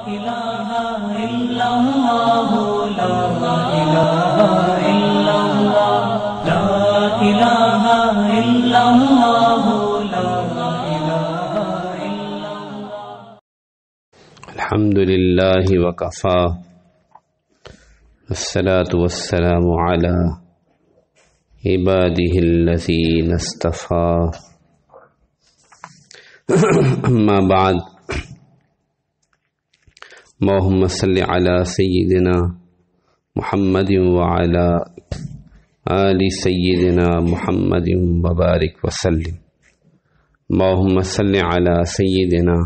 إله إلا الله لا إله إلا الله لا إله إلا الله لا إله إلا الله. الحمد لله وكفى والصلاة والسلام على عباده الذين اصطفى أما بعد. اللهم صل على سيدنا محمد وعلى آل سيدنا محمد وبارك وسلم. اللهم صل على سيدنا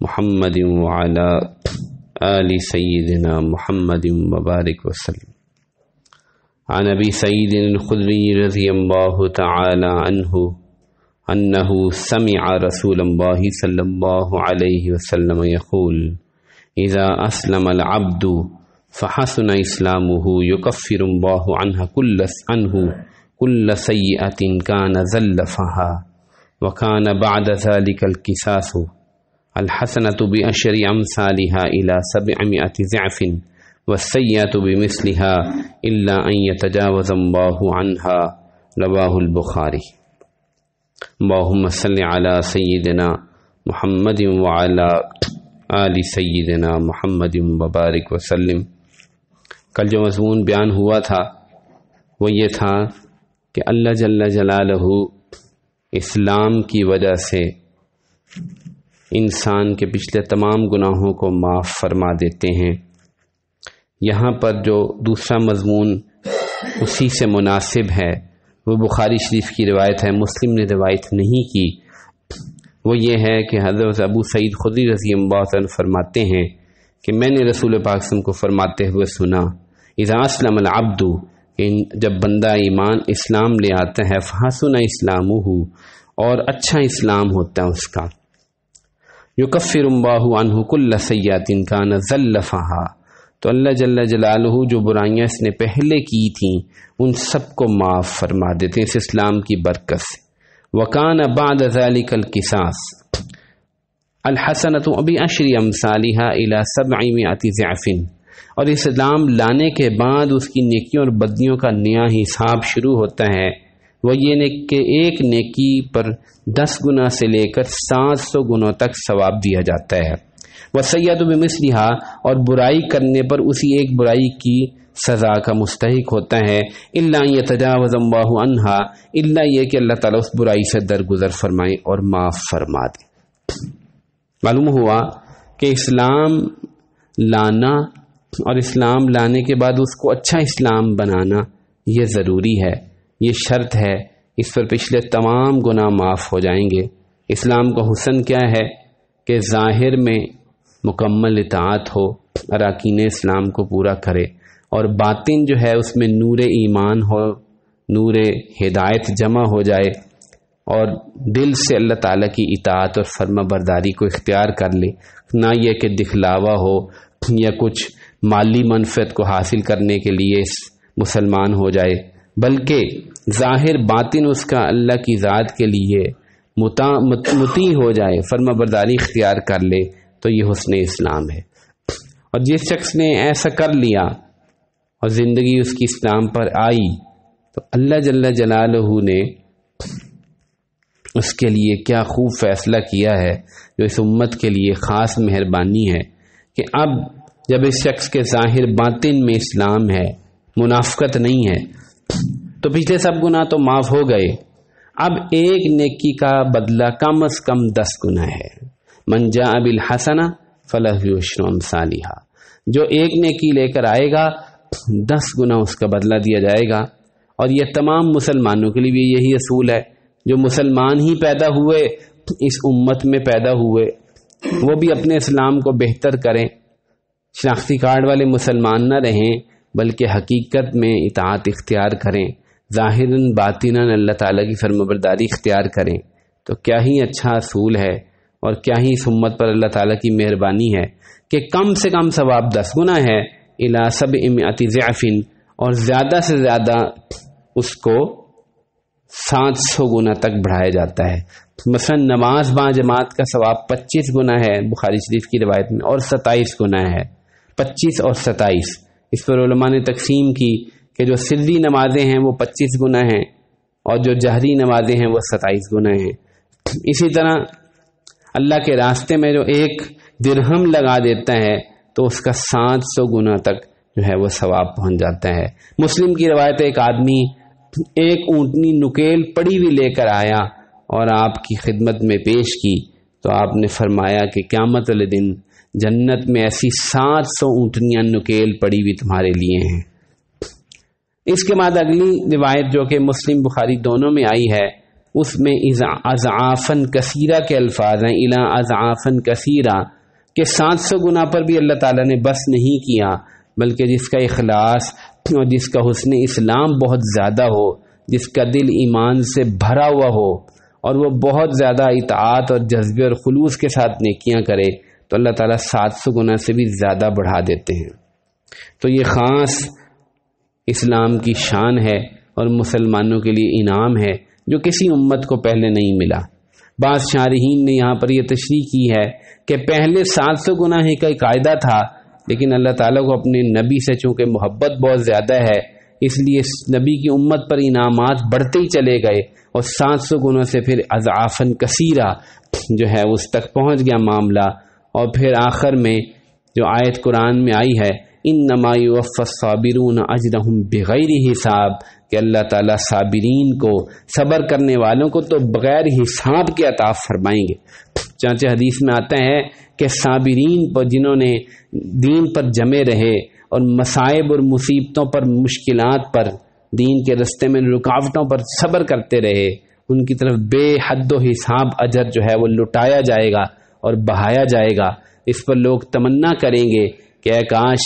محمد وعلى آل سيدنا محمد وبارك وسلم. عن أبي سعيد الخدري رضي الله تعالى عنه أنه سمع رسول الله صلى الله عليه وسلم يقول: إذا أسلم العبد فحسن إسلامه يكفر الله عنه كل سيئة كان زلفها وكان بعد ذلك القصاص الحسنة بعشر أمثالها إلى 700 ضعف والسيئة بمثلها إلا أن يتجاوز الله عنها. رواه البخاري. اللهم صل على سيدنا محمد وعلى آل سیدنا محمد مبارک وسلم. کل جو مضمون بیان ہوا تھا وہ یہ تھا کہ اللہ جل جلالہ اسلام کی وجہ سے انسان کے پچھلے تمام گناہوں کو معاف فرما دیتے ہیں. یہاں پر جو دوسرا مضمون اسی سے مناسب ہے وہ بخاری شریف کی روایت ہے، مسلم نے روایت نہیں کی. وہ یہ ہے کہ حضرت ابو سعید خدری رضی اللہ عنہ فرماتے ہیں کہ میں نے رسول پاک صلی اللہ علیہ وسلم کو فرماتے ہوئے سنا: اذا اسلم العبد، جب بندہ ایمان اسلام لے آتا ہے، فحسن اسلامہ، اور اچھا اسلام ہوتا ہے اس کا، یکفر اللہ عنہ کل سیئۃ کان زلفہا، تو اللہ جل جلالہ جو برائیاں اس نے پہلے کی تھیں ان سب کو معاف فرما دیتے ہیں اس اسلام کی برکت سے. وَكَانَ بَعْدَ ذَلِكَ الْقِصَاص الْحَسَنَةُ بِعَشْرِ أَمْثَالِهَا إِلَى 700 ضِعْفٍ، اور اسلام لانے کے بعد اس کی نیکیوں اور بدیوں کا نیا حساب شروع ہوتا ہے. وہ یہ کہ ایک نیکی پر 10 گنا سے لے کر 700 گنوں تک ثواب دیا جاتا ہے. وَالسَّيِّئَةُ بِمِثْلِهَا، اور برائی کرنے پر اسی ایک برائی کی سزا کا مستحق ہوتا ہے. الا ان یتجاوز اللہ عنہا، الا یہ کہ اللہ تعالیٰ اس برائی سے درگزر فرمائے اور معاف فرما دے. معلوم ہوا کہ اسلام لانا اور اسلام لانے کے بعد اس کو اچھا اسلام بنانا یہ ضروری ہے، یہ شرط ہے. اس پر پچھلے تمام گناہ معاف ہو جائیں گے. اسلام کا حسن کیا ہے کہ ظاہر میں مکمل اطاعت ہو، اراکین اسلام کو پورا کرے، اور باطن جو ہے اس میں نور ایمان ہو، نور ہدایت جمع ہو جائے، اور دل سے اللہ تعالیٰ کی اطاعت اور فرما برداری کو اختیار کر لے. نہ یہ کہ دکھلاوا ہو یا کچھ مالی منفعت کو حاصل کرنے کے لیے مسلمان ہو جائے، بلکہ ظاہر باطن اس کا اللہ کی ذات کے لیے مطیع ہو جائے، فرما برداری اختیار کر لے، تو یہ حسن اسلام ہے. اور جس شخص نے ایسا کر لیا اور زندگی اس کی اسلام پر آئی تو اللہ جل جلالہ نے اس کے لیے کیا خوب فیصلہ کیا ہے، جو اس امت کے لیے خاص مہربانی ہے کہ اب جب اس شخص کے ظاہر باطن میں اسلام ہے، منافقت نہیں ہے، تو پچھلے سب گناہ تو معاف ہو گئے. اب ایک نیکی کا بدلہ کم از کم 10 گنا ہے. من جاء بالحسنہ فلہ عشر امثالہا، جو ایک نیکی لے کر آئے گا 10 گنا اس کا بدلہ دیا جائے گا. اور یہ تمام مسلمانوں کے لیے بھی یہی اصول ہے. جو مسلمان ہی پیدا ہوئے اس امت میں پیدا ہوئے وہ بھی اپنے اسلام کو بہتر کریں، شناختی کارڈ والے مسلمان نہ رہیں بلکہ حقیقت میں اطاعت اختیار کریں، ظاہراً باطناً اللہ تعالیٰ کی فرمانبرداری اختیار کریں. تو کیا ہی اچھا اصول ہے اور کیا ہی اس امت پر اللہ تعالیٰ کی مہربانی ہے کہ کم سے کم ثواب 10 گنا ہے، الی 700 ضعف، اور زیادہ سے زیادہ اس کو 700 گنا تک بڑھایا جاتا ہے۔ مثلا نماز با جماعت کا ثواب 25 گنا ہے بخاری شریف کی روایت میں، اور 27 گنا ہے، 25 اور 27۔ اس پر علماء نے تقسیم کی کہ جو سری نمازیں ہیں وہ 25 گنا ہیں اور جو جہری نمازیں ہیں وہ 27 گنا ہیں۔ اسی طرح اللہ کے راستے میں جو 1 درہم لگا دیتا ہے تو اس کا 700 گنا تک جو ہے وہ ثواب پہنچ جاتا ہے۔ مسلم کی روایت ایک آدمی 1 اونٹنی نکیل پڑی ہوئی لے کر آیا اور آپ کی خدمت میں پیش کی تو آپ نے فرمایا کہ قیامت والے دن جنت میں ایسی 700 اونٹنیاں نکیل پڑی ہوئی تمہارے لیے ہیں۔ اس کے بعد اگلی روایت جو کہ مسلم بخاری دونوں میں آئی ہے، اس میں اضعافاً کثیرہ کے الفاظ ہیں، الا اضعافاً کثیرہ، کہ 700 گنا پر بھی اللہ تعالیٰ نے بس نہیں کیا، بلکہ جس کا اخلاص اور جس کا حسن اسلام بہت زیادہ ہو، جس کا دل ایمان سے بھرا ہوا ہو اور وہ بہت زیادہ اطاعت اور جذبے اور خلوص کے ساتھ نیکیاں کرے تو اللہ تعالیٰ 700 گنا سے بھی زیادہ بڑھا دیتے ہیں۔ تو یہ خاص اسلام کی شان ہے اور مسلمانوں کے لیے انعام ہے جو کسی امت کو پہلے نہیں ملا۔ بعض شارحین نے یہاں پر یہ تشریح کی ہے کہ پہلے 700 گنا ہی کا قاعدہ تھا، لیکن اللہ تعالیٰ کو اپنے نبی سے چونکہ محبت بہت زیادہ ہے، اس لیے نبی کی امت پر انعامات بڑھتے ہی چلے گئے اور 700 گنا سے پھر اضعافاً کثیرہ جو ہے اس تک پہنچ گیا معاملہ۔ اور پھر آخر میں جو آیت قرآن میں آئی ہے، انما یوفی الصابرون اجرہم بغیر حساب، کہ اللہ تعالیٰ صابرین کو، صبر کرنے والوں کو تو بغیر حساب کے عطا فرمائیں گے۔ چانچہ حدیث میں آتا ہے کہ صابرین پر، جنہوں نے دین پر جمے رہے اور مصائب اور مصیبتوں پر، مشکلات پر، دین کے رستے میں رکاوٹوں پر صبر کرتے رہے، ان کی طرف بے حد و حساب اجر جو ہے وہ لٹایا جائے گا اور بہایا جائے گا۔ اس پر لوگ تمنا کریں گے کہ اے کاش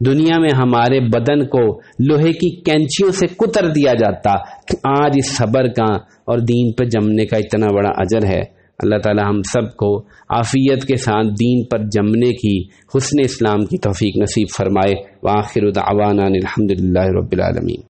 دنیا میں ہمارے بدن کو لوہے کی کینچیوں سے کتر دیا جاتا، آج اس صبر کا اور دین پر جمنے کا اتنا بڑا اجر ہے۔ اللہ تعالی ہم سب کو عافیت کے ساتھ دین پر جمنے کی، حسن اسلام کی توفیق نصیب فرمائے۔ وآخر دعوانا الحمدللہ رب العالمین۔